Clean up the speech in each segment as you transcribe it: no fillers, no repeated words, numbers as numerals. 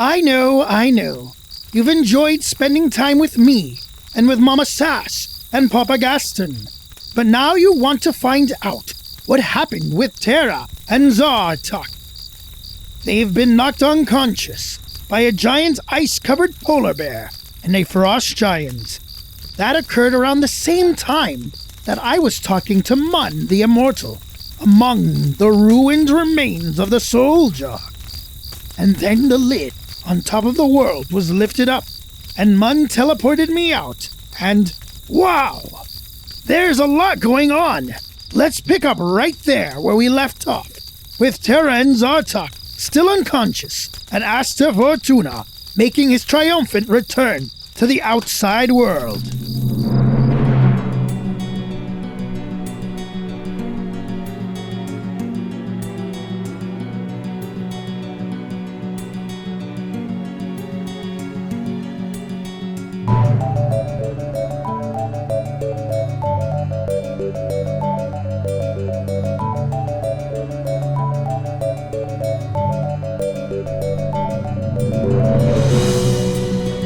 I know. You've enjoyed spending time with me and with Mama Sass and Papa Gaston. But now you want to find out what happened with Terra and Zartok. They've been knocked unconscious by a giant ice-covered polar bear and a frost giant. That occurred around the same time that I was talking to Mun the Immortal among the ruined remains of the Soul Jar. And then the lid on top of the world was lifted up, and Mun teleported me out, and wow! There's a lot going on. Let's pick up right there where we left off, with Terra and Zartok still unconscious, and Aster Fortuna making his triumphant return to the outside world.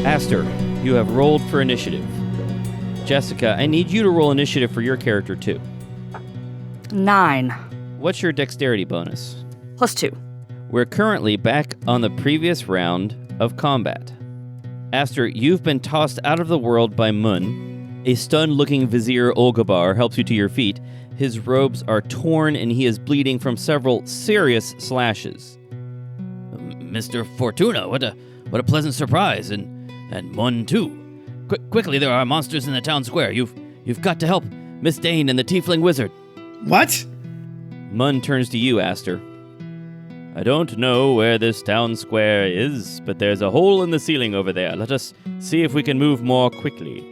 Aster, you have rolled for initiative. Jessica, I need you to roll initiative for your character too. 9. What's your dexterity bonus? +2. We're currently back on the previous round of combat. Aster, you've been tossed out of the world by Mun. A stunned-looking Vizier Olgabar helps you to your feet. His robes are torn and he is bleeding from several serious slashes. Mr. Fortuna, what a pleasant surprise, and Mun too. Quickly, there are monsters in the town square. You've got to help Miss Dane and the Tiefling Wizard. What? Mun turns to you, Aster. I don't know where this town square is, but there's a hole in the ceiling over there. Let us see if we can move more quickly.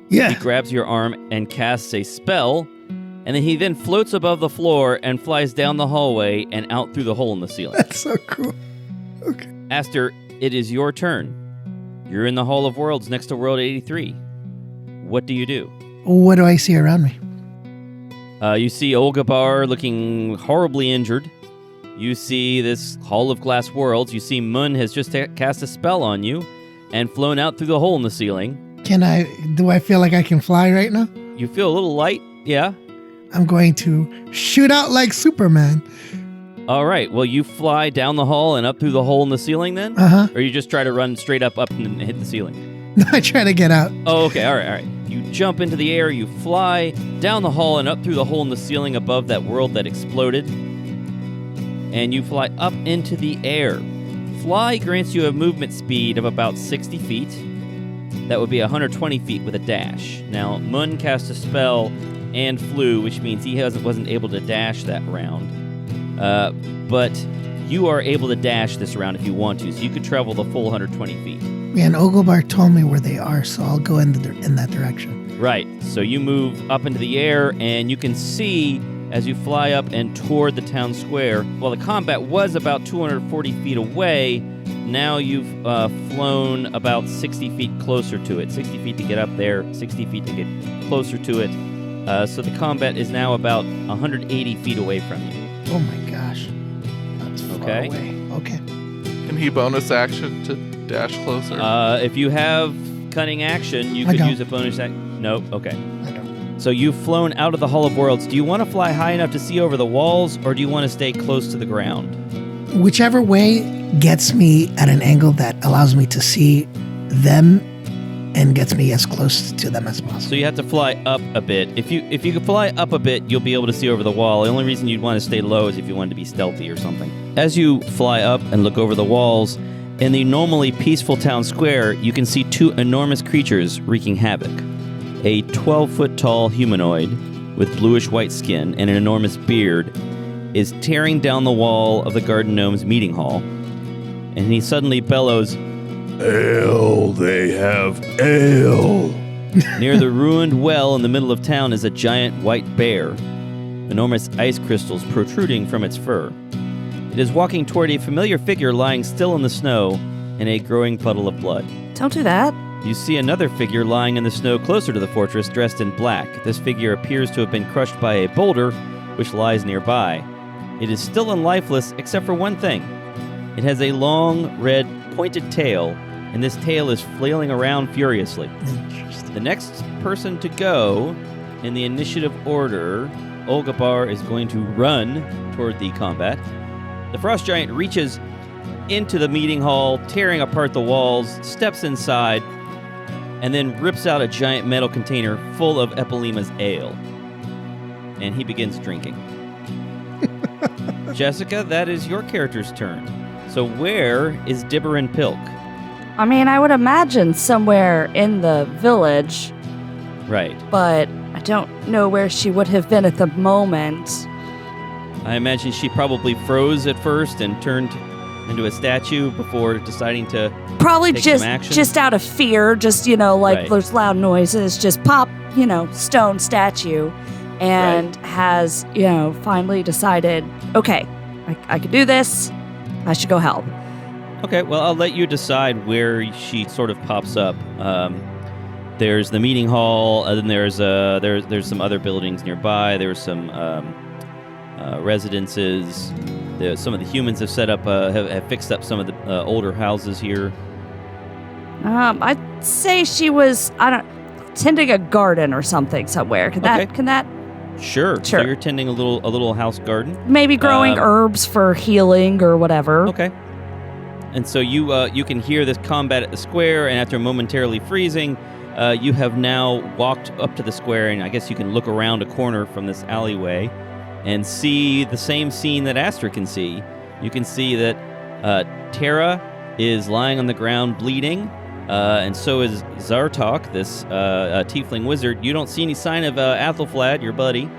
Yeah. He grabs your arm and casts a spell, and then he floats above the floor and flies down the hallway and out through the hole in the ceiling. That's so cool. Okay. Aster, it is your turn. You're in the Hall of Worlds next to World 83. What do you do? What do I see around me? You see Olgabar looking horribly injured. You see this Hall of Glass Worlds. You see Mun has just cast a spell on you and flown out through the hole in the ceiling. Do I feel like I can fly right now? You feel a little light, yeah? I'm going to shoot out like Superman. All right, well, you fly down the hall and up through the hole in the ceiling then? Uh-huh. Or you just try to run straight up and hit the ceiling? No, I try to get out. Oh, okay, all right. You jump into the air, you fly down the hall and up through the hole in the ceiling above that world that exploded. And you fly up into the air. Fly grants you a movement speed of about 60 feet. That would be 120 feet with a dash. Now, Mun cast a spell and flew, which means he wasn't able to dash that round. But you are able to dash this round if you want to, so you could travel the full 120 feet. And Olgabar told me where they are, so I'll go in that direction. Right, so you move up into the air, and you can see as you fly up and toward the town square. While the combat was about 240 feet away, now you've flown about 60 feet closer to it. 60 feet to get up there, 60 feet to get closer to it. So the combat is now about 180 feet away from you. Oh my gosh. That's far away. Okay. Can he bonus action to dash closer? If you have cunning action, you could use a bonus action. No? Okay. I don't. So you've flown out of the Hall of Worlds. Do you want to fly high enough to see over the walls, or do you want to stay close to the ground? Whichever way gets me at an angle that allows me to see them and gets me as close to them as possible. So you have to fly up a bit. If you could fly up a bit, you'll be able to see over the wall. The only reason you'd want to stay low is if you wanted to be stealthy or something. As you fly up and look over the walls, in the normally peaceful town square, you can see two enormous creatures wreaking havoc. A 12-foot-tall humanoid with bluish-white skin and an enormous beard is tearing down the wall of the Garden Gnome's meeting hall, and he suddenly bellows, "Ale, they have ale." Near the ruined well in the middle of town is a giant white bear, enormous ice crystals protruding from its fur. It is walking toward a familiar figure lying still in the snow in a growing puddle of blood. Don't do that. You see another figure lying in the snow closer to the fortress, dressed in black. This figure appears to have been crushed by a boulder, which lies nearby. It is still and lifeless, except for one thing. It has a long, red, pointed tail, and this tail is flailing around furiously. The next person to go in the initiative order, Olgabar is going to run toward the combat. The frost giant reaches into the meeting hall, tearing apart the walls, steps inside, and then rips out a giant metal container full of Epileema's ale. And he begins drinking. Jessica, that is your character's turn. So where is Dibberin Pilk? I mean, I would imagine somewhere in the village, Right. but I don't know where she would have been at the moment. I imagine she probably froze at first and turned into a statue before deciding to... Probably Take some action? just out of fear, just, like Right. there's loud noises, just pop, stone statue, and has, finally decided, okay, I can do this. I should go help. Okay, well, I'll let you decide where she sort of pops up. There's the meeting hall, and then there's some other buildings nearby. There's some residences. Some of the humans have set up, have fixed up some of the older houses here. I'd say she was, tending a garden or something somewhere. Can that Sure. So Sure. you're tending a little house garden. maybe growing herbs for healing or whatever? Okay. And so you can hear this combat at the square, and after momentarily freezing, you have now walked up to the square, and I guess you can look around a corner from this alleyway and see the same scene that Aster can see. You can see that Tara is lying on the ground bleeding, and so is Zartok, this tiefling wizard. You don't see any sign of Athelflaed, your buddy.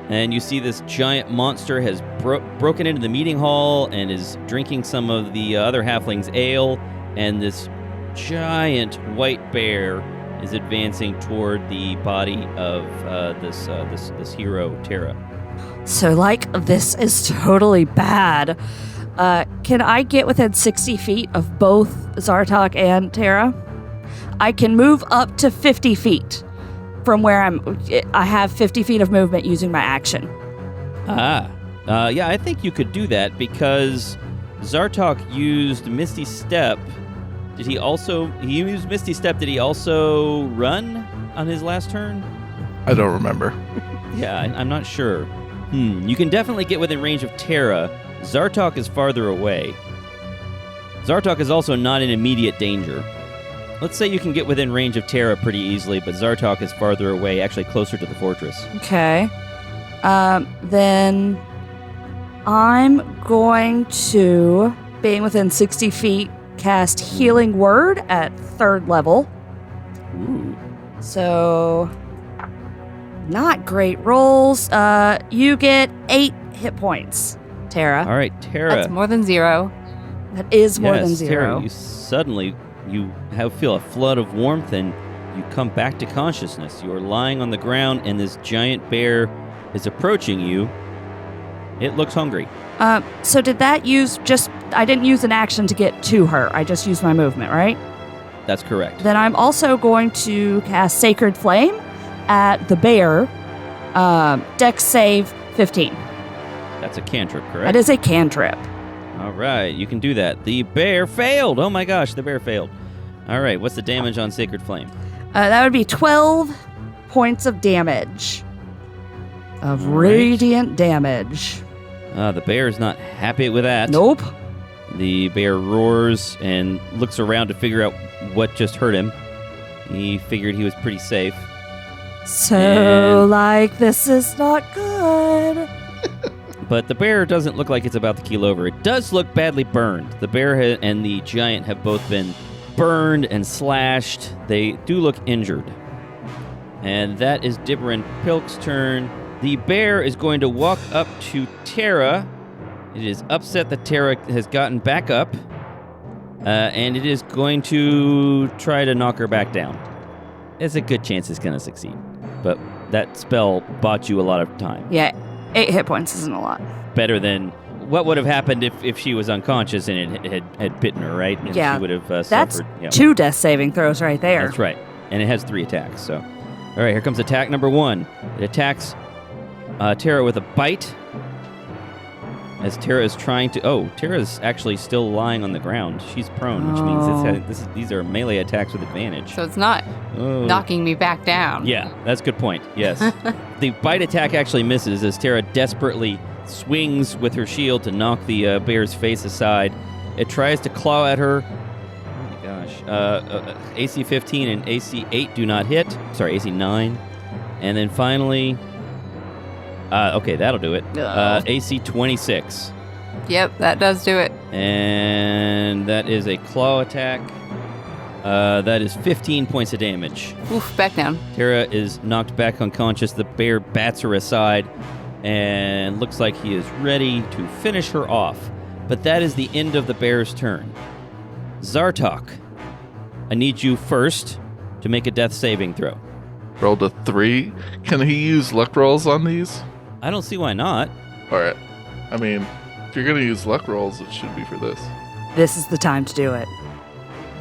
And you see this giant monster has broken into the meeting hall and is drinking some of the other halflings' ale, and this giant white bear is advancing toward the body of this hero, Tara. So, this is totally bad. Can I get within 60 feet of both Zartok and Tara? I can move up to 50 feet from where I have 50 feet of movement using my action. Yeah, I think you could do that because Zartok used Misty Step. Did he used Misty Step? Did he also run on his last turn? I don't remember. Yeah, I'm not sure. You can definitely get within range of Tara. Zartok is farther away. Zartok is also not in immediate danger. Let's say you can get within range of Tara pretty easily, but Zartok is farther away, actually closer to the fortress. Okay. Then I'm going to, being within 60 feet, cast Healing Word at 3rd level. Ooh. So, not great rolls. You get 8 hit points, Tara. All right, Tara. That's more than 0. That is more than Yes, 0. Tara, you feel a flood of warmth, and you come back to consciousness. You are lying on the ground, and this giant bear is approaching you. It looks hungry. So did that I didn't use an action to get to her. I just used my movement, right? That's correct. Then I'm also going to cast Sacred Flame at the bear. Dex save 15. That's a cantrip, correct? That is a cantrip. All right, you can do that. The bear failed. Oh my gosh, the bear failed. All right, what's the damage on Sacred Flame? That would be 12 points of damage. Of All right. radiant damage. The bear is not happy with that. Nope. The bear roars and looks around to figure out what just hurt him. He figured he was pretty safe. So, And- this is not good. But the bear doesn't look like it's about to keel over. It does look badly burned. The bear and the giant have both been burned and slashed. They do look injured. And that is Dibberin Pilk's turn. The bear is going to walk up to Tara. It is upset that Tara has gotten back up. And it is going to try to knock her back down. There's a good chance it's going to succeed. But that spell bought you a lot of time. Yeah, 8 hit points isn't a lot. Better than what would have happened if she was unconscious and it had bitten her, right? And Yeah, she would have That's suffered. Yeah, 2 death saving throws right there. that's right. And it has 3 attacks. So, all right, here comes attack number 1. It attacks Tara with a bite. as Tara is trying to... Oh, Tara's actually still lying on the ground. She's prone, which means these are melee attacks with advantage. So it's not knocking me back down. Yeah, that's a good point. Yes. The bite attack actually misses as Tara desperately swings with her shield to knock the bear's face aside. It tries to claw at her. Oh my gosh. AC 15 and AC 8 do not hit. Sorry, AC 9. And then finally... okay, that'll do it. AC 26. Yep, that does do it. And that is a claw attack. That is 15 points of damage. Oof, back down. Tara is knocked back unconscious. The bear bats her aside and looks like he is ready to finish her off. But that is the end of the bear's turn. Zartok, I need you first to make a death saving throw. Rolled a 3. Can he use luck rolls on these? I don't see why not. All right. I mean, if you're going to use luck rolls, it should be for this. This is the time to do it.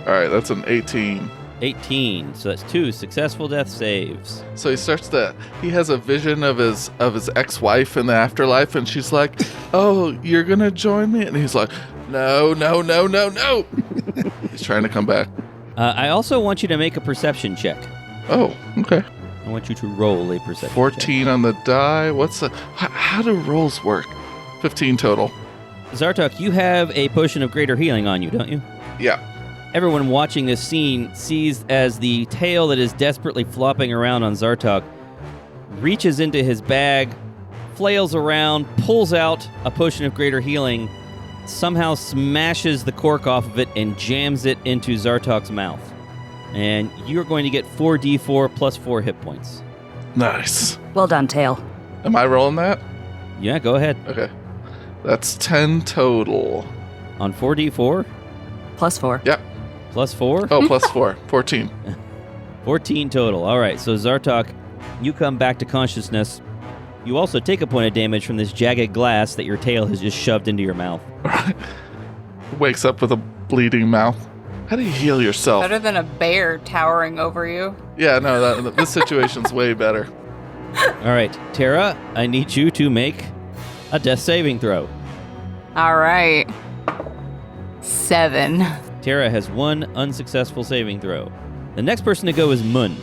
All right, that's an 18. 18, so that's 2 successful death saves. So he has a vision of his ex-wife in the afterlife, and she's like, "Oh, you're going to join me?" And he's like, "No." He's trying to come back. I also want you to make a perception check. Oh, okay. I want you to roll a perception 14 on the die. How do rolls work? 15 total. check. Zartok, you have a potion of greater healing on you, don't you? Yeah. Everyone watching this scene sees as the tail that is desperately flopping around on Zartok reaches into his bag, flails around, pulls out a potion of greater healing, somehow smashes the cork off of it, and jams it into Zartok's mouth. And you're going to get 4d4 plus 4 hit points. Nice. Well done, Tail. Am I rolling that? Yeah, go ahead. Okay. That's 10 total. On 4d4? Plus 4. Yeah. Plus 4? Oh, plus 4. 14. 14 total. All right, so Zartok, you come back to consciousness. You also take a point of damage from this jagged glass that your tail has just shoved into your mouth. Wakes up with a bleeding mouth. How do you heal yourself? Better than a bear towering over you. Yeah, no, this situation's way better. All right, Tara, I need you to make a death saving throw. All right. 7. Tara has 1 unsuccessful saving throw. The next person to go is Mun.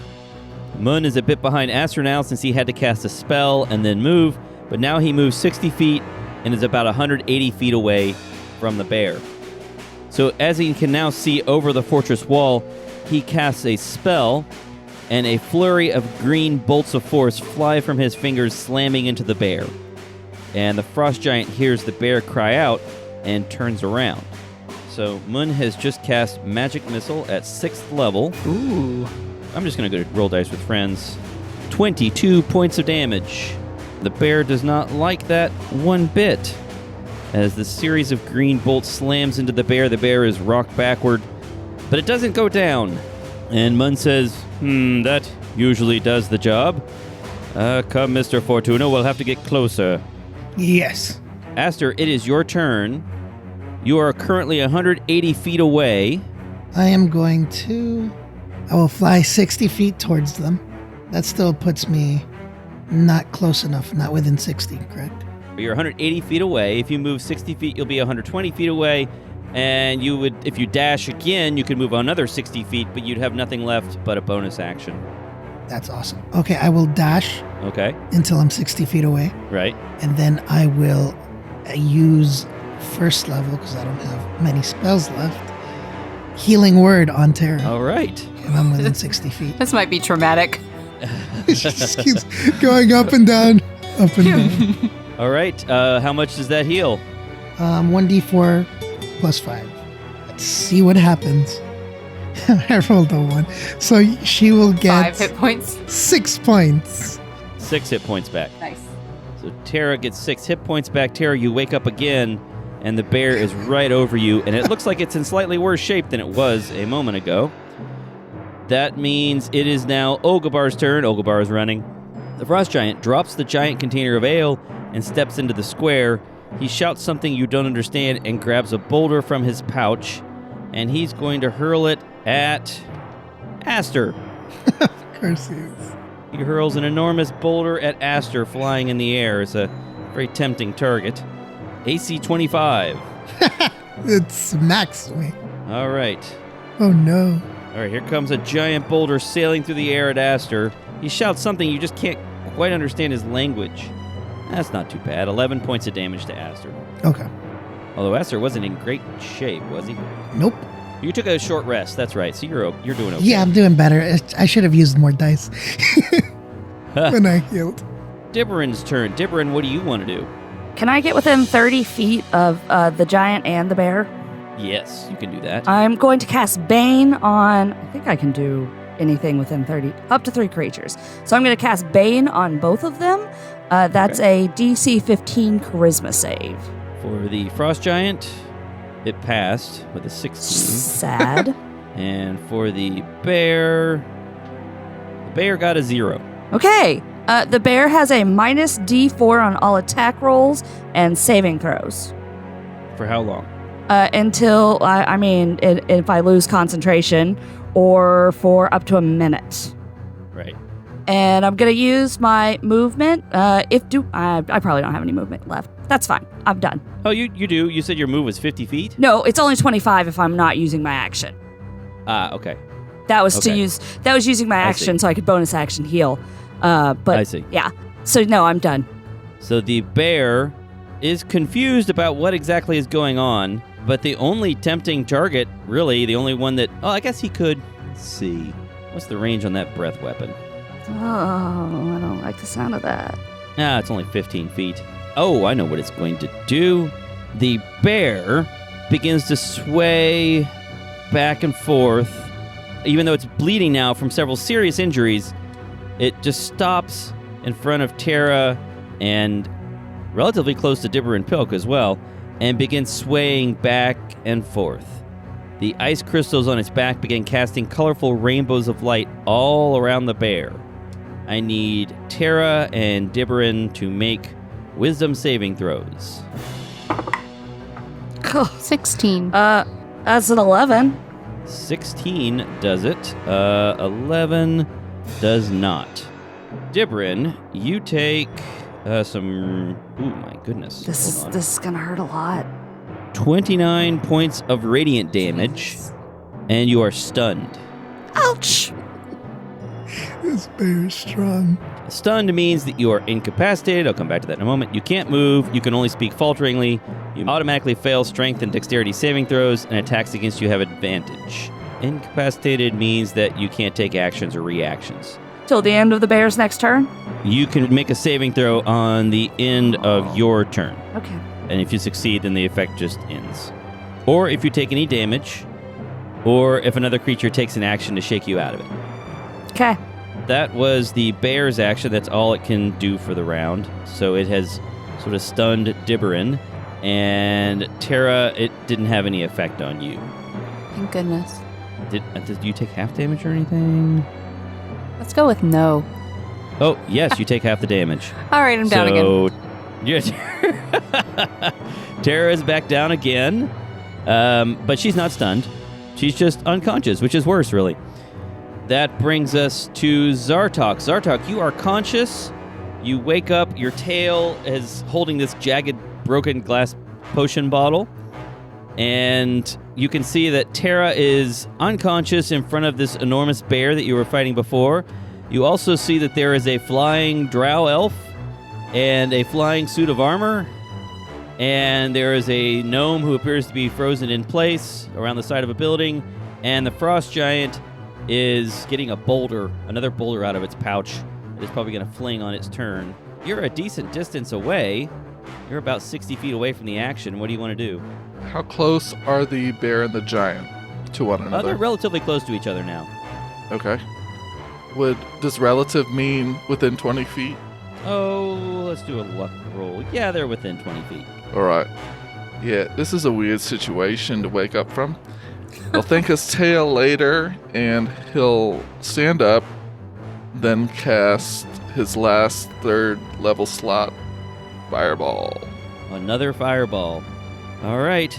Mun is a bit behind Aster now since he had to cast a spell and then move, but now he moves 60 feet and is about 180 feet away from the bear. So as he can now see over the fortress wall, he casts a spell, and a flurry of green bolts of force fly from his fingers, slamming into the bear. And the frost giant hears the bear cry out and turns around. So Mun has just cast Magic Missile at 6th level. Ooh. I'm just going to go roll dice with friends. 22 points of damage. The bear does not like that one bit. As the series of green bolts slams into the bear is rocked backward, but it doesn't go down. And Mun says, that usually does the job. Come, Mr. Fortuna, we'll have to get closer. Yes. Aster, it is your turn. You are currently 180 feet away. I am going to... I will fly 60 feet towards them. That still puts me not close enough, not within 60, correct? You're 180 feet away. If you move 60 feet, you'll be 120 feet away. And you would, if you dash again, you could move another 60 feet, but you'd have nothing left but a bonus action. That's awesome. Okay, I will dash Okay. until I'm 60 feet away. Right. And then I will use first level, because I don't have many spells left, Healing Word on Tara. All right. And I'm within 60 feet. This might be traumatic. She just keeps going up and down, up and down. All right. How much does that heal? 1d4 plus 5. Let's see what happens. I rolled a 1. So she will get 5 hit points. 6 points. 6 hit points back. Nice. So Tara gets 6 hit points back. Tara, you wake up again, and the bear is right over you, and it looks like it's in slightly worse shape than it was a moment ago. That means it is now Ogabar's turn. Ogabar is running. The frost giant drops the giant container of ale and steps into the square. He shouts something you don't understand and grabs a boulder from his pouch, and he's going to hurl it at Aster. Of course he is. He hurls an enormous boulder at Aster, flying in the air. It's a very tempting target. AC 25. It smacks me. All right. Oh no. All right, here comes a giant boulder sailing through the air at Aster. He shouts something, you just can't quite understand his language. That's not too bad. 11 points of damage to Aster. Okay. Although Aster wasn't in great shape, was he? Nope. You took a short rest, that's right, so you're doing okay. Yeah, I'm doing better. I should have used more dice when I healed. Dibberan's turn. Dibberan, what do you want to do? Can I get within 30 feet of the giant and the bear? Yes, you can do that. I'm going to cast Bane on... I think I can do anything within 30... Up to 3 creatures. So I'm going to cast Bane on both of them. That's a DC 15 Charisma save. For the Frost Giant, it passed with a 16. Sad. And for the bear got a 0. Okay. The bear has a minus D4 on all attack rolls and saving throws. For how long? Until, if I lose concentration, or for up to a minute. Right. And I'm going to use my movement. I probably don't have any movement left. That's fine. I'm done. Oh, you do? You said your move was 50 feet? No, it's only 25 if I'm not using my action. Okay. That was Okay. That was using my I action see. so I could bonus action heal. But I see. Yeah. So no, I'm done. So the bear is confused about what exactly is going on, but the only tempting target, really, the only one that... Oh, I guess he could... Let's see. What's the range on that breath weapon? Oh, I don't like the sound of that. It's only 15 feet. Oh, I know what it's going to do. The bear begins to sway back and forth. Even though it's bleeding now from several serious injuries, it just stops in front of Tara and relatively close to Dibber and Pilk as well, and begins swaying back and forth. The ice crystals on its back begin casting colorful rainbows of light all around the bear. I need Tara and Dibberin to make wisdom saving throws. 16. That's an 11. 16 does it. 11 does not. Dibberin, you take some... Ooh, my goodness. This Hold on. is gonna hurt a lot. 29 points of radiant damage, and you are stunned. Ouch! This bear is strong. Stunned means that you are incapacitated. I'll come back to that in a moment. You can't move. You can only speak falteringly. You automatically fail strength and dexterity saving throws, and attacks against you have advantage. Incapacitated means that you can't take actions or reactions. Till the end of the bear's next turn? You can make a saving throw on the end of your turn. Okay. And if you succeed, then the effect just ends. Or if you take any damage, or if another creature takes an action to shake you out of it. Okay. That was the bear's action. That's all it can do for the round. So it has sort of stunned Dibberin. And Tara, it didn't have any effect on you. Thank goodness. Did you take half damage or anything? Let's go with no. Oh, yes, you take half the damage. All right, I'm down again. Yeah, Tara is back down again. But she's not stunned. She's just unconscious, which is worse, really. That brings us to Zartok. Zartok, you are conscious. You wake up. Your tail is holding this jagged, broken glass potion bottle. And you can see that Tara is unconscious in front of this enormous bear that you were fighting before. You also see that there is a flying drow elf and a flying suit of armor. And there is a gnome who appears to be frozen in place around the side of a building. And the frost giant is getting another boulder out of its pouch. It is probably going to fling on its turn. You're a decent distance away. You're about 60 feet away from the action. What do you want to do? How close are the bear and the giant to one another? They're relatively close to each other now. Okay. Does relative mean within 20 feet? Oh, let's do a luck roll. Yeah, they're within 20 feet. All right. Yeah, this is a weird situation to wake up from. He'll think his tail later, and he'll stand up, then cast his last 3rd level slot fireball. Another fireball. All right.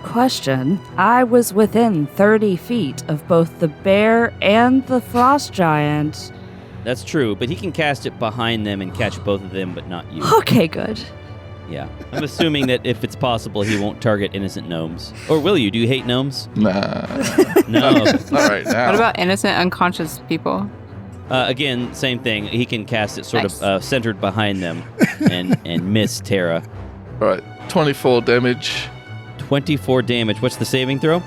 Question. I was within 30 feet of both the bear and the frost giant. That's true, but he can cast it behind them and catch both of them, but not you. Okay, good. Yeah. I'm assuming that if it's possible, he won't target innocent gnomes. Or will you? Do you hate gnomes? Nah. No. Not right now. What about innocent, unconscious people? Again, same thing. He can cast it sort Nice. of centered behind them and miss Terra. All right. 24 damage. 24 damage. What's the saving throw?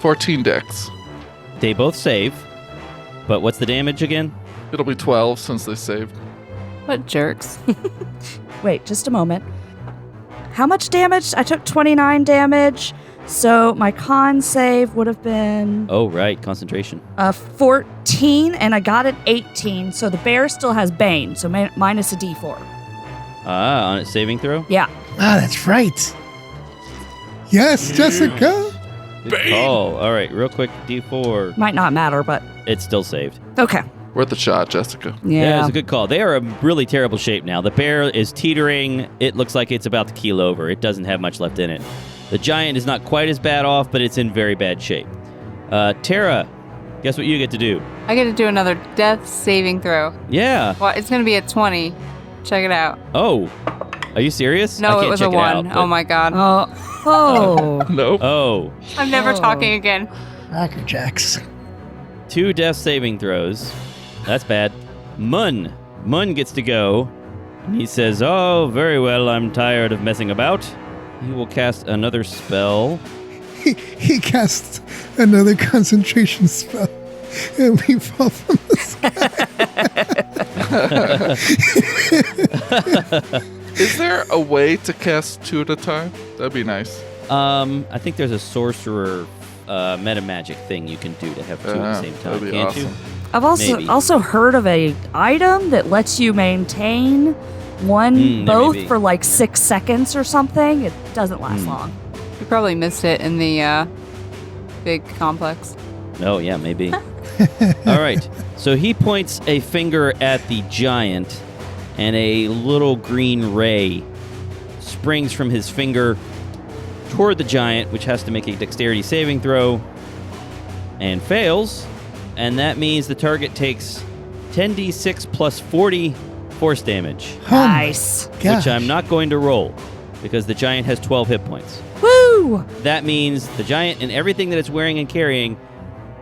14 dex. They both save. But what's the damage again? It'll be 12 since they saved. What jerks. Wait, just a moment. How much damage? I took 29 damage, so my con save would have been Oh, right. Concentration. 14, and I got an 18, so the bear still has Bane, so minus a d4. On its saving throw? Yeah. Ah, that's right. Yes, Jessica. Good call. All right, real quick, D4. Might not matter, but It's still saved. okay. Worth a shot, Jessica. Yeah, it's a good call. They are in really terrible shape now. The bear is teetering. It looks like it's about to keel over. It doesn't have much left in it. The giant is not quite as bad off, but it's in very bad shape. Tara, guess what you get to do? I get to do another death saving throw. Yeah. Well, it's going to be a 20. Check it out. Oh, are you serious? I No, can't it was a check 1. out, but- Oh my god. Oh. Nope. Oh, I'm never Oh. talking again. Cracker Jacks. 2 death saving throws. That's bad. Mun gets to go. And he says, "Oh, very well. I'm tired of messing about." He will cast another spell. He casts another concentration spell, and we fall from the sky. Is there a way to cast 2 at a time? That'd be nice. I think there's a sorcerer meta magic thing you can do to have 2 at the same time. That'd be Can't awesome. you? I've Maybe. also heard of a item that lets you maintain one there may both be. for like 6 seconds or something. It doesn't last long. You probably missed it in the big complex. Oh, yeah, maybe. All right. So he points a finger at the giant, and a little green ray springs from his finger toward the giant, which has to make a dexterity saving throw, and fails. And that means the target takes 10d6 plus 40 force damage, Nice. which I'm not going to roll because the giant has 12 hit points. Woo! That means the giant and everything that it's wearing and carrying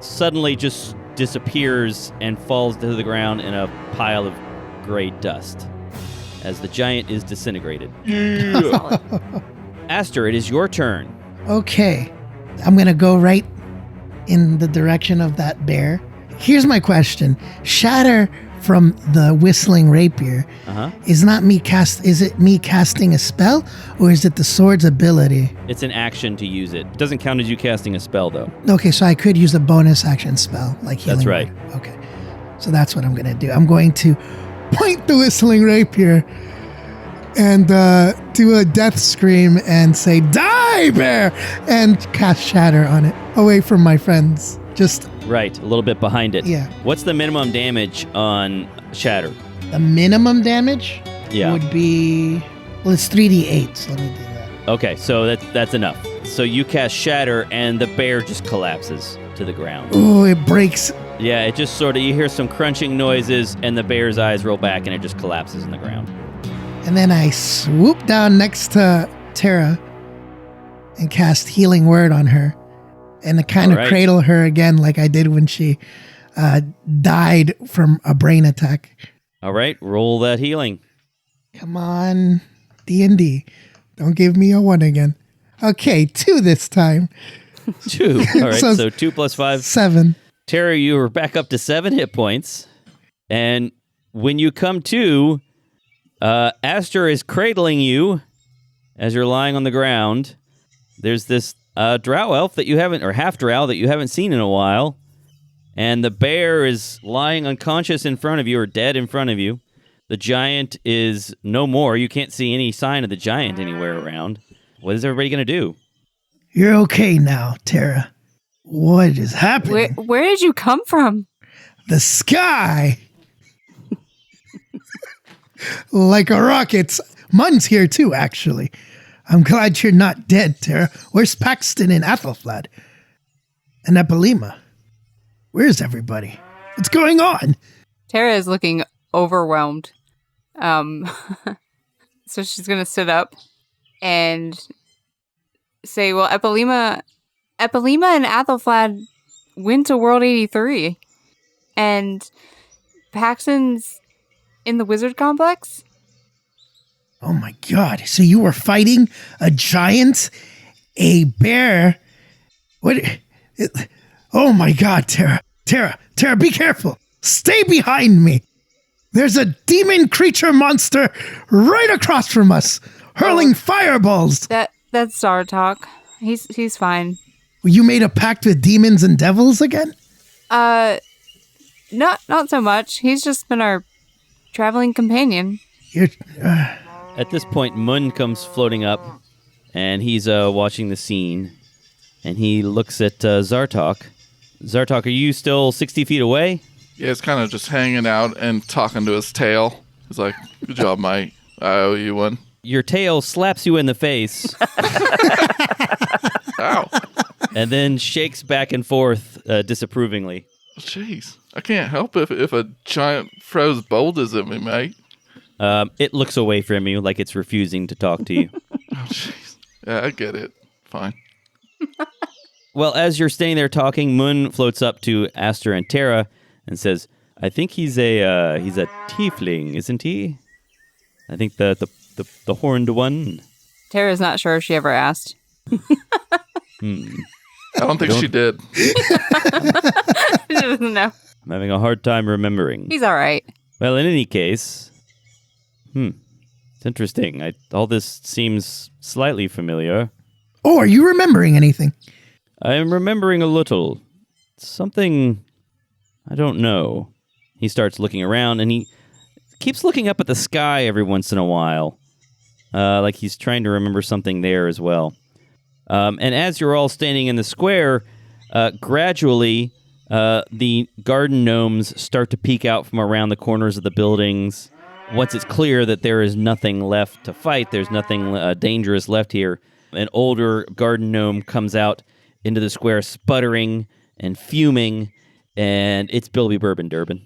suddenly just disappears and falls to the ground in a pile of gray dust as the giant is disintegrated. Solid. Aster, it is your turn. Okay, I'm gonna go right in the direction of that bear. Here's my question: Shatter from the whistling rapier Uh-huh. is it me casting a spell, or is it the sword's ability? It's an action to use it. It doesn't count as you casting a spell, though. Okay, so I could use a bonus action spell like healing. That's right. Word. Okay, so that's what I'm gonna do. I'm going to point the whistling rapier and do a death scream and say, "Die, bear!" and cast Shatter on it, away from my friends. Just Right, a little bit behind it. Yeah. What's the minimum damage on Shatter? the minimum damage Yeah. would be, well, it's 3d8, so let me do that. Okay, so that's enough. So you cast Shatter, and the bear just collapses to the ground. Oh, it breaks. Yeah, it just sort of, you hear some crunching noises, and the bear's eyes roll back, and it just collapses in the ground. And then I swoop down next to Tara and cast Healing Word on her. And I kind of All right. cradle her again like I did when she died from a brain attack. All right, roll that healing. Come on, D&D. Don't give me a 1 again. Okay, 2 this time. 2. All right, So- so 2 plus 5. 7. Terry, you are back up to 7 hit points. And when you come to, Aster is cradling you as you're lying on the ground. There's this drow elf that you haven't, or half drow that you haven't seen in a while. And the bear is lying unconscious in front of you, or dead in front of you. The giant is no more. You can't see any sign of the giant anywhere around. What is everybody going to do? You're okay now, Tara. What is happening? Where did you come from? The sky! Like a rocket. Mun's here too, actually. I'm glad you're not dead, Tara. Where's Paxton and Athelflaed? And Epilema? Where's everybody? What's going on? Tara is looking overwhelmed. So she's gonna sit up and say, well, Epilema and Athelflaed went to World 83, and Paxton's in the Wizard Complex. Oh my god. So you were fighting a giant, a bear. What? Oh my god, Tara. Tara, be careful. Stay behind me. There's a demon creature monster right across from us, hurling fireballs. That's Zartok. He's fine. You made a pact with demons and devils again? Not so much. He's just been our traveling companion. You're, At this point, Mun comes floating up, and he's watching the scene, and he looks at Zartok. Zartok, are you still 60 feet away? Yeah, it's kind of just hanging out and talking to his tail. He's like, good job, mate. I owe you one. Your tail slaps you in the face, Ow. and then shakes back and forth disapprovingly. Jeez. I can't help if a giant throws boulders at me, mate. It looks away from you like it's refusing to talk to you. Oh, jeez. Yeah, I get it. Fine. Well, as you're standing there talking, Mun floats up to Aster and Tara and says, I think he's a tiefling, isn't he? I think the horned one. Tara's not sure if she ever asked. I don't think she did. She doesn't know. I'm having a hard time remembering. He's all right. Well, in any case, it's interesting. All this seems slightly familiar. oh, are you remembering anything? I am remembering a little. Something I don't know. He starts looking around, and he keeps looking up at the sky every once in a while, like he's trying to remember something there as well. And as you're all standing in the square, gradually the garden gnomes start to peek out from around the corners of the buildings. Once it's clear that there is nothing left to fight, there's nothing dangerous left here, an older garden gnome comes out into the square sputtering and fuming, and it's Bilby Bourbon Durbin.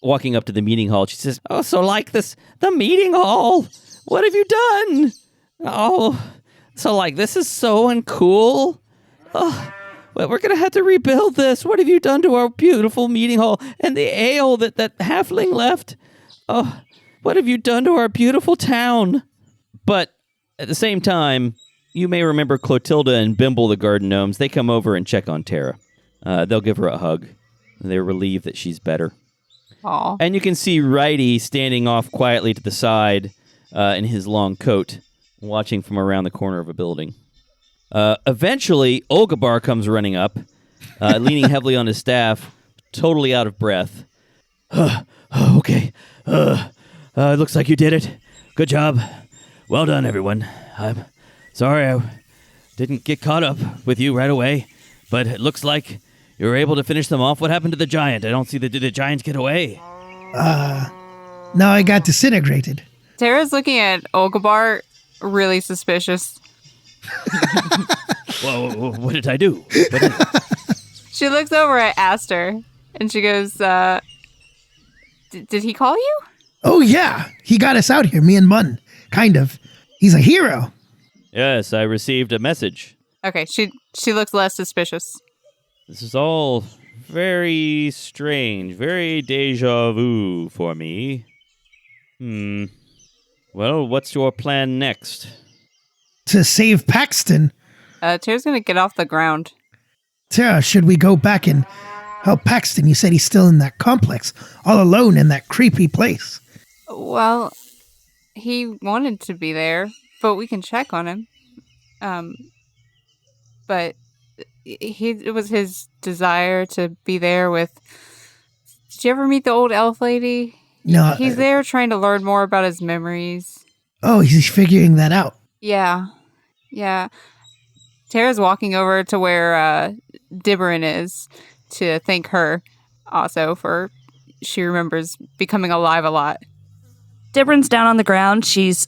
Walking up to the meeting hall, she says, oh, so like this, the meeting hall, what have you done? Oh, so like this is so uncool. Oh, well, we're going to have to rebuild this. What have you done to our beautiful meeting hall and the ale that halfling left? Oh, what have you done to our beautiful town? But at the same time, you may remember Clotilda and Bimble, the garden gnomes. They come over and check on Tara. They'll give her a hug. They're relieved that she's better. Aw. And you can see Righty standing off quietly to the side in his long coat, watching from around the corner of a building. Eventually, Olgabar comes running up, leaning heavily on his staff, totally out of breath. Okay. It looks like you did it. Good job. Well done, everyone. I'm sorry I didn't get caught up with you right away, but it looks like you were able to finish them off. What happened to the giant? I don't see did the giants get away? No, I got disintegrated. Tara's looking at Olgabar, really suspicious. Well, what did I do? She looks over at Aster, and she goes, did he call you? Oh, yeah. He got us out here, me and Mun. Kind of. He's a hero. Yes, I received a message. Okay, she looks less suspicious. This is all very strange, very deja vu for me. Well, what's your plan next? To save Paxton. Tara's gonna get off the ground. Tara, should we go back and help Paxton? You said he's still in that complex, all alone in that creepy place. Well, he wanted to be there, but we can check on him. But it was his desire to be there with... Did you ever meet the old elf lady? No. He's there trying to learn more about his memories. Oh, he's figuring that out. Yeah. Tara's walking over to where Dibberin is to thank her also for she remembers becoming alive a lot. Dibrin's down on the ground. She's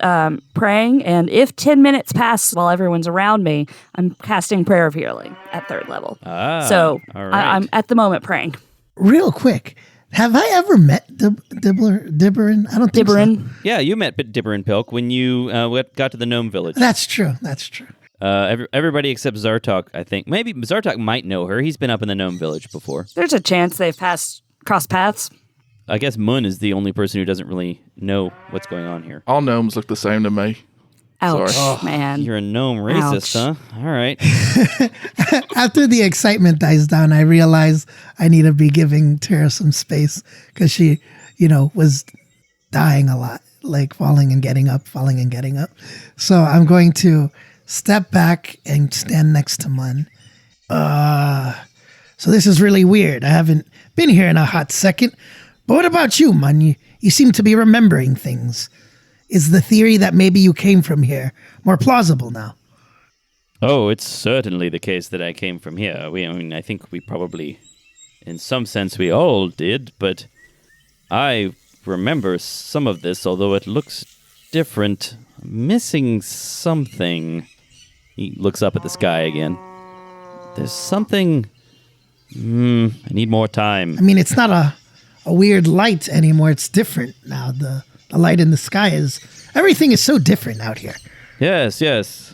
praying, and if 10 minutes pass while everyone's around me, I'm casting Prayer of Healing at 3rd level. Ah, So all right. I'm at the moment praying. Real quick, Have I ever met Dibberin? I don't think so. Dibberin. Yeah, you met Dibber and Pilk when you got to the gnome village. That's true. Everybody except Zartok, I think. Maybe Zartok might know her. He's been up in the gnome village before. There's a chance they've crossed paths. I guess Mun is the only person who doesn't really know what's going on here. All gnomes look the same to me. Ouch, Sorry. man. You're a gnome racist, huh? All right. After the excitement dies down, I realize I need to be giving Tara some space because she, was dying a lot, like falling and getting up. So I'm going to step back and stand next to Mun. So this is really weird. I haven't been here in a hot second. But what about you, Mun? You seem to be remembering things. Is the theory that maybe you came from here more plausible now? Oh, it's certainly the case that I came from here. I think we probably, in some sense, we all did, but I remember some of this, although it looks different. Missing something. He looks up at the sky again. There's something... I need more time. I mean, it's not a weird light anymore. It's different now. The light in the sky everything is so different out here. Yes. This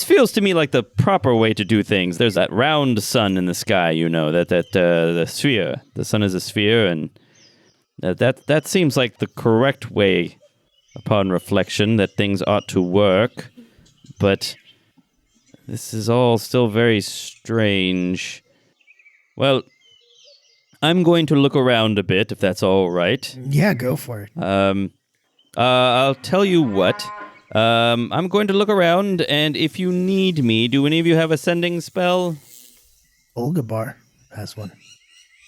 feels to me like the proper way to do things. There's that round sun in the sky, the sphere. The sun is a sphere, and that seems like the correct way, upon reflection, that things ought to work. But this is all still very strange. Well, I'm going to look around a bit, if that's all right. Yeah, go for it. I'll tell you what. I'm going to look around, and if you need me, do any of you have a sending spell? Olgabar has one.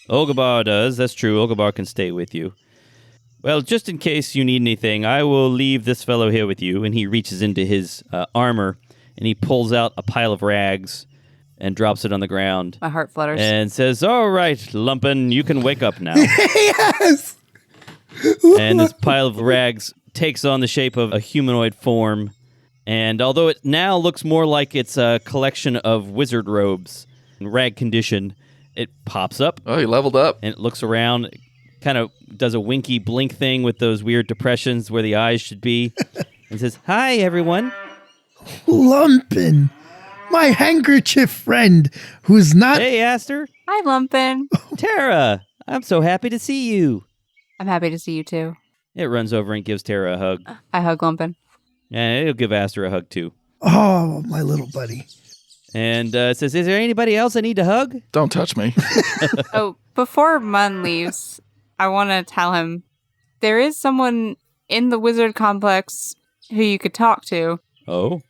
Olgabar does, that's true. Olgabar can stay with you. Well, just in case you need anything, I will leave this fellow here with you, and he reaches into his armor, and he pulls out a pile of rags and drops it on the ground. My heart flutters. And says, all right, Lumpin, you can wake up now. Yes! And this pile of rags takes on the shape of a humanoid form. And although it now looks more like it's a collection of wizard robes in rag condition, it pops up. Oh, he leveled up. And it looks around, kind of does a winky blink thing with those weird depressions where the eyes should be. And says, hi, everyone. Lumpin, my handkerchief friend, who's not... Hey, Aster. Hi, Lumpin. Tara, I'm so happy to see you. I'm happy to see you too. It runs over and gives Tara a hug. I hug Lumpin. And it'll give Aster a hug, too. Oh, my little buddy. And says, is there anybody else I need to hug? Don't touch me. Oh, before Mun leaves, I want to tell him there is someone in the wizard complex who you could talk to. Oh?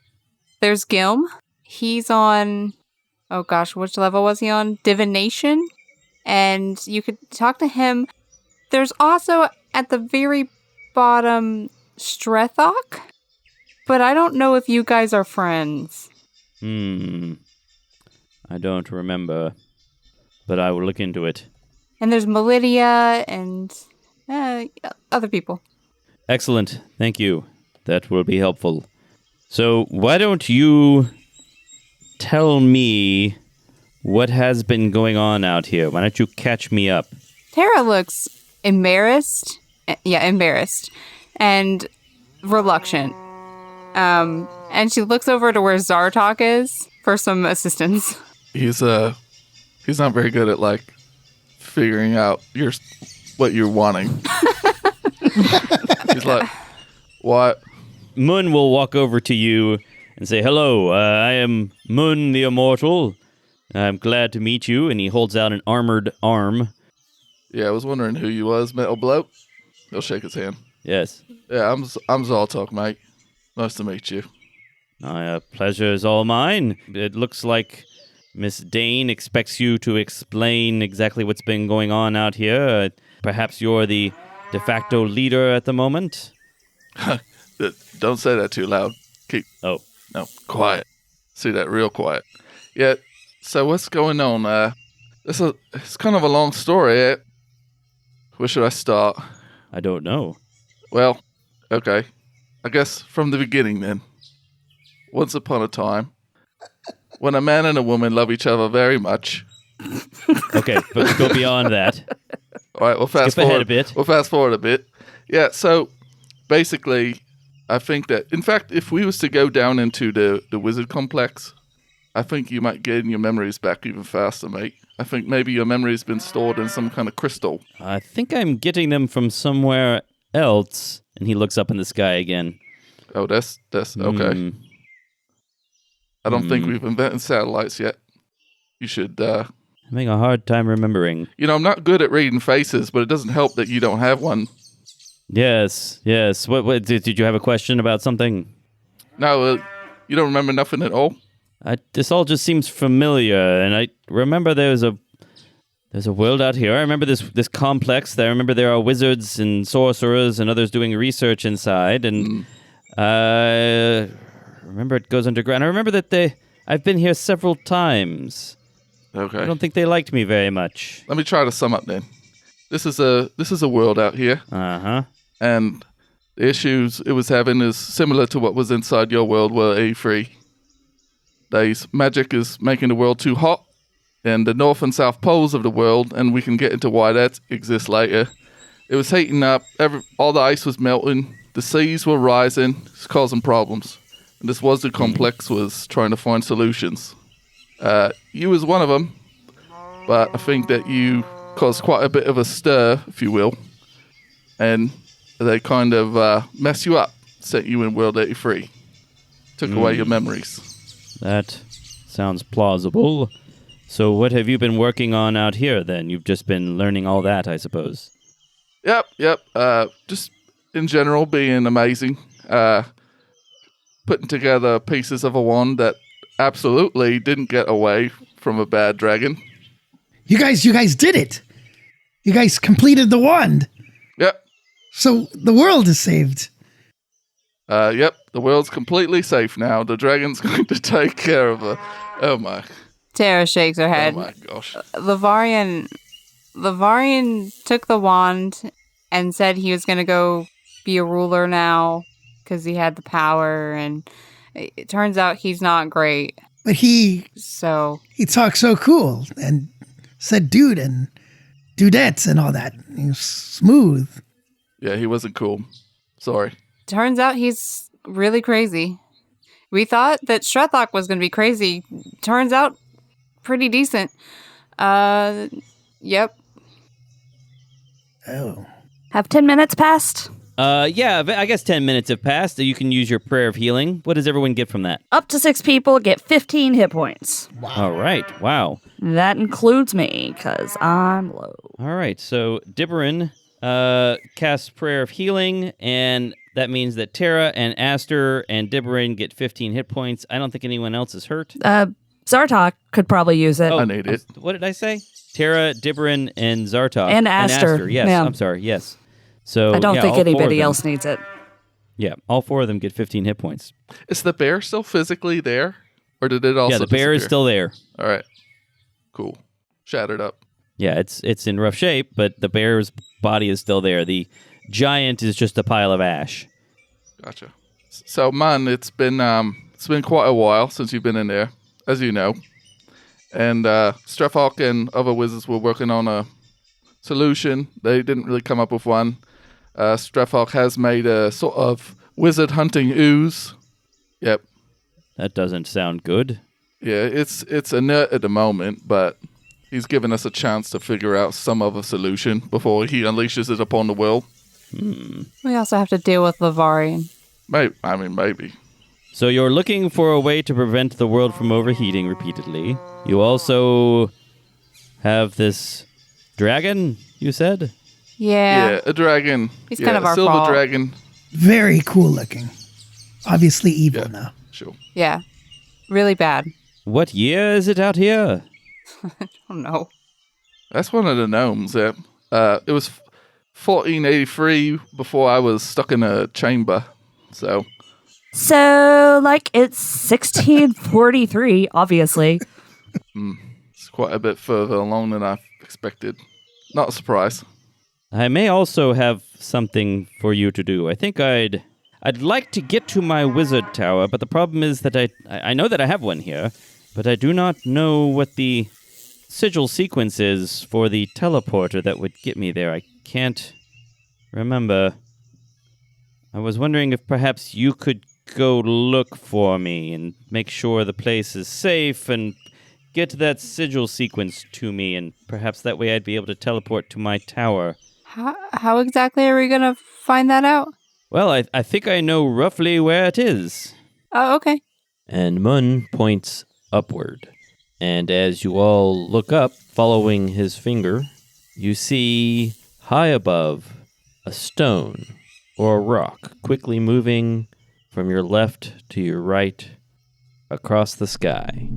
There's Gilm. He's on, oh gosh, which level was he on? Divination. And you could talk to him. There's also, at the very bottom, Strethok. But I don't know if you guys are friends. I don't remember. But I will look into it. And there's Melidia and other people. Excellent. Thank you. That will be helpful. So why don't you tell me what has been going on out here? Why don't you catch me up? Tara looks embarrassed. Yeah, embarrassed. And reluctant. And she looks over to where Zartok is for some assistance. He's not very good at figuring out what you're wanting. He's like, what? Mun will walk over to you and say, hello, I am Mun the Immortal. I'm glad to meet you. And he holds out an armored arm. Yeah, I was wondering who you was, Metal Bloke. He'll shake his hand. Yes. Yeah, I'm Zoltok, mate. Nice to meet you. Pleasure is all mine. It looks like Miss Dane expects you to explain exactly what's been going on out here. Perhaps you're the de facto leader at the moment? Don't say that too loud. Oh. No, quiet. See that real quiet. Yeah, so what's going on? It's kind of a long story. Where should I start? I don't know. Well, okay. I guess from the beginning then. Once upon a time, when a man and a woman love each other very much, Okay, but go beyond that. All right, we'll fast Skip ahead forward a bit. We'll fast forward a bit. Yeah, so basically, I think that, in fact, if we was to go down into the wizard complex, I think you might gain your memories back even faster, mate. I think maybe your memory's been stored in some kind of crystal. I think I'm getting them from somewhere else. And he looks up in the sky again. Oh, that's okay. I don't think we've invented satellites yet. You should, Having a hard time remembering. I'm not good at reading faces, but it doesn't help that you don't have one. Yes. What did you have a question about something? No, you don't remember nothing at all? This all just seems familiar, and I remember there's a world out here. I remember this complex. I remember there are wizards and sorcerers and others doing research inside, and I remember it goes underground. I remember that I've been here several times. Okay. I don't think they liked me very much. Let me try to sum up then. This is a world out here, Uh-huh. and the issues it was having is similar to what was inside your world, where A3. Magic is making the world too hot, and the north and south poles of the world, and we can get into why that exists later. It was heating up, all the ice was melting, the seas were rising, it's causing problems. And this wizard complex was trying to find solutions. You was one of them, but I think that you caused quite a bit of a stir, if you will, and they kind of messed you up, sent you in World 83, took away your memories. That sounds plausible. So what have you been working on out here, then? You've just been learning all that, I suppose. Yep. Just in general, being amazing. Putting together pieces of a wand that absolutely didn't get away from a bad dragon. You guys did it. You guys completed the wand. Yep. So the world is saved. Yep. The world's completely safe now. The dragon's going to take care of her. Oh my. Tara shakes her head. Oh my gosh. Lavarian took the wand and said he was going to go be a ruler now because he had the power, and it turns out he's not great. But he talked so cool and said dude and dudettes and all that. He was smooth. Yeah, he wasn't cool. Sorry. Turns out he's really crazy. We thought that Strethok was going to be crazy. Turns out pretty decent. Yep. Oh. Have 10 minutes passed? Yeah, I guess 10 minutes have passed. You can use your prayer of healing. What does everyone get from that? Up to 6 people get 15 hit points. All right. Wow. That includes me, because I'm low. All right. So Dibberin casts prayer of healing, and that means that Tara and Aster and Dibberin get 15 hit points. I don't think anyone else is hurt. Zartok could probably use it. I need it. What did I say? Tara, Dibberin, and Zartok. And Aster. Yes, Yeah. I'm sorry. Yes. So I don't think all 4 of anybody them- else needs it. Yeah, all 4 of them get 15 hit points. Is the bear still physically there? Or did it also Yeah, the bear is disappear? still there. All right. Cool. Shattered up. Yeah, it's in rough shape, but the bear's body is still there. The giant is just a pile of ash. Gotcha. So, man, it's been quite a while since you've been in there, as you know. And Strefhawk and other wizards were working on a solution. They didn't really come up with one. Strefhawk has made a sort of wizard hunting ooze. Yep. That doesn't sound good. Yeah, it's a nut at the moment, but he's given us a chance to figure out some other solution before he unleashes it upon the world. We also have to deal with Lavarian. Maybe. So you're looking for a way to prevent the world from overheating repeatedly. You also have this dragon, you said? Yeah. A dragon. He's kind of our silver fault. dragon. Very cool looking. Obviously evil now. Sure. Yeah. Really bad. What year is it out here? Oh no. That's one of the gnomes. Yeah. It was 1483 before I was stuck in a chamber. So. So, like, it's 1643, obviously. It's quite a bit further along than I expected. Not a surprise. I may also have something for you to do. I think I'd like to get to my wizard tower, but the problem is that I know that I have one here, but I do not know what the sigil sequence is for the teleporter that would get me there. I can't remember. I was wondering if perhaps you could go look for me and make sure the place is safe and get that sigil sequence to me, and perhaps that way I'd be able to teleport to my tower. How exactly are we going to find that out? Well, I think I know roughly where it is. Oh, okay. And Mun points upward. And as you all look up, following his finger, you see high above a stone or a rock quickly moving from your left to your right across the sky.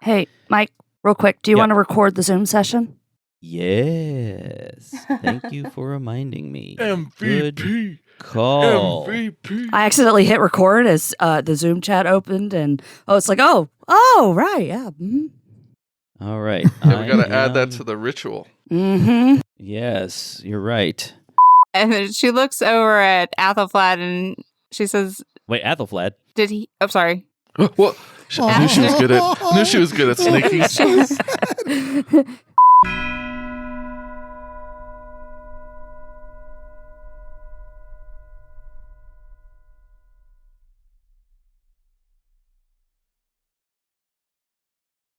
Hey, Mike, real quick, do you Yeah. want to record the Zoom session? Yes. Thank you for reminding me. Good MVP. call. MVP. I accidentally hit record as the Zoom chat opened, and it's like, oh, right, yeah. All right. Yeah, we got to add that to the ritual. Mm-hmm. Yes, you're right. And then she looks over at Athelflaed and she says, Wait, Athelflaed. did he... Oh, sorry. Well, I knew she was good at sneaking.